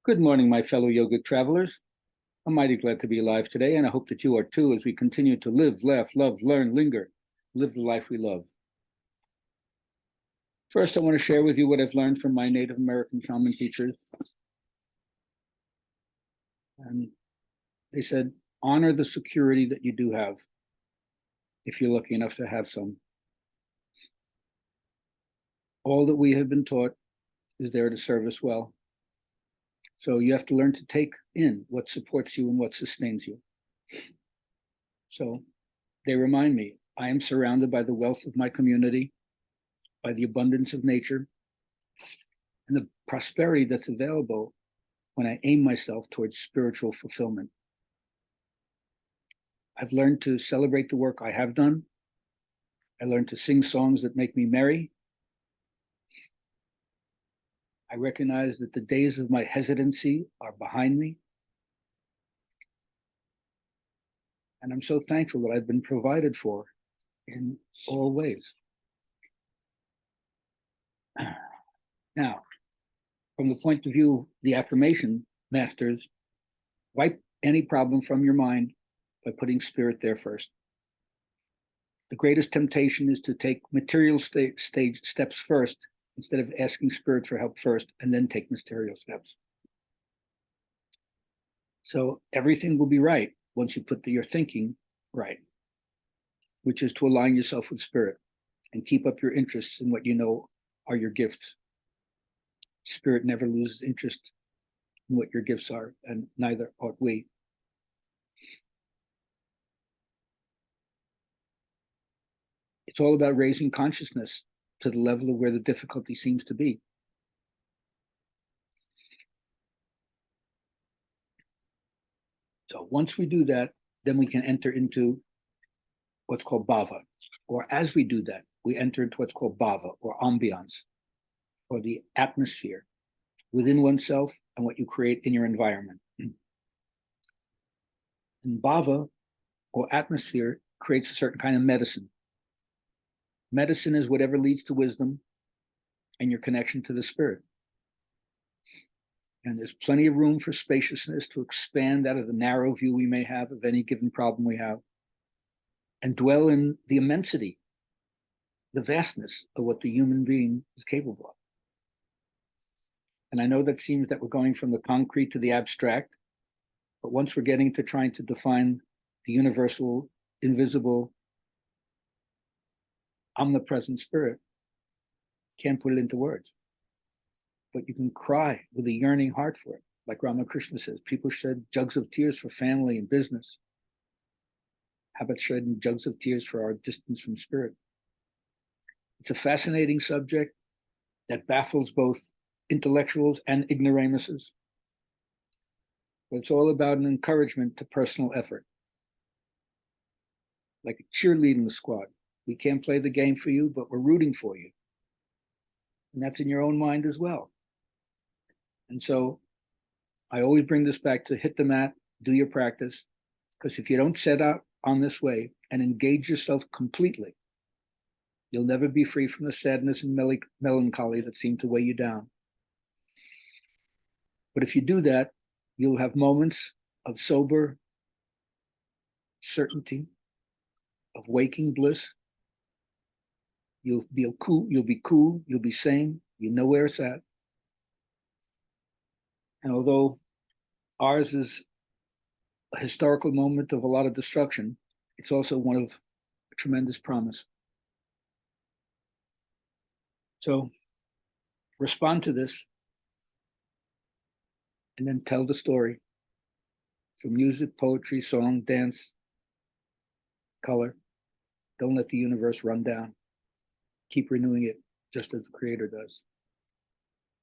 Good morning, my fellow yogic travelers. I'm mighty glad to be alive today, and I hope that you are too as we continue to live, laugh, love, learn, linger, live the life we love. First, I want to share with you what I've learned from my Native American shaman teachers. And they said, honor the security that you do have, if you're lucky enough to have some. All that we have been taught is there to serve us well. So you have to learn to take in what supports you and what sustains you. So they remind me, I am surrounded by the wealth of my community, by the abundance of nature, and the prosperity that's available when I aim myself towards spiritual fulfillment. I've learned to celebrate the work I have done. I learned to sing songs that make me merry. I recognize that the days of my hesitancy are behind me. And I'm so thankful that I've been provided for in all ways. Now, from the point of view of the affirmation masters, wipe any problem from your mind by putting spirit there first. The greatest temptation is to take material steps first, instead of asking spirit for help first and then take material steps. So everything will be right once you put your thinking right, which is to align yourself with spirit and keep up your interests in what you know are your gifts. Spirit never loses interest in what your gifts are, and neither ought we. It's all about raising consciousness to the level of where the difficulty seems to be. So once we do that, then we can enter into what's called bhava. Or as we do that, we enter into what's called bhava, or ambiance, or the atmosphere within oneself and what you create in your environment. And bhava, or atmosphere, creates a certain kind of medicine. Medicine is whatever leads to wisdom and your connection to the spirit. And there's plenty of room for spaciousness to expand out of the narrow view we may have of any given problem we have, and dwell in the immensity, the vastness of what the human being is capable of. And I know that seems that we're going from the concrete to the abstract, but once we're getting to trying to define the universal, invisible, omnipresent spirit, can't put it into words. But you can cry with a yearning heart for it. Like Ramakrishna says, people shed jugs of tears for family and business. How about shedding jugs of tears for our distance from spirit? It's a fascinating subject that baffles both intellectuals and ignoramuses. But it's all about an encouragement to personal effort. Like a cheerleading squad. We can't play the game for you, but we're rooting for you. And that's in your own mind as well. And so I always bring this back to hit the mat, do your practice, because if you don't set out on this way and engage yourself completely, you'll never be free from the sadness and melancholy that seem to weigh you down. But if you do that, you'll have moments of sober certainty, of waking bliss. You'll be cool, you'll be sane, you know where it's at. And although ours is a historical moment of a lot of destruction, it's also one of a tremendous promise. So respond to this and then tell the story through music, poetry, song, dance, color. Don't let the universe run down. Keep renewing it just as the Creator does.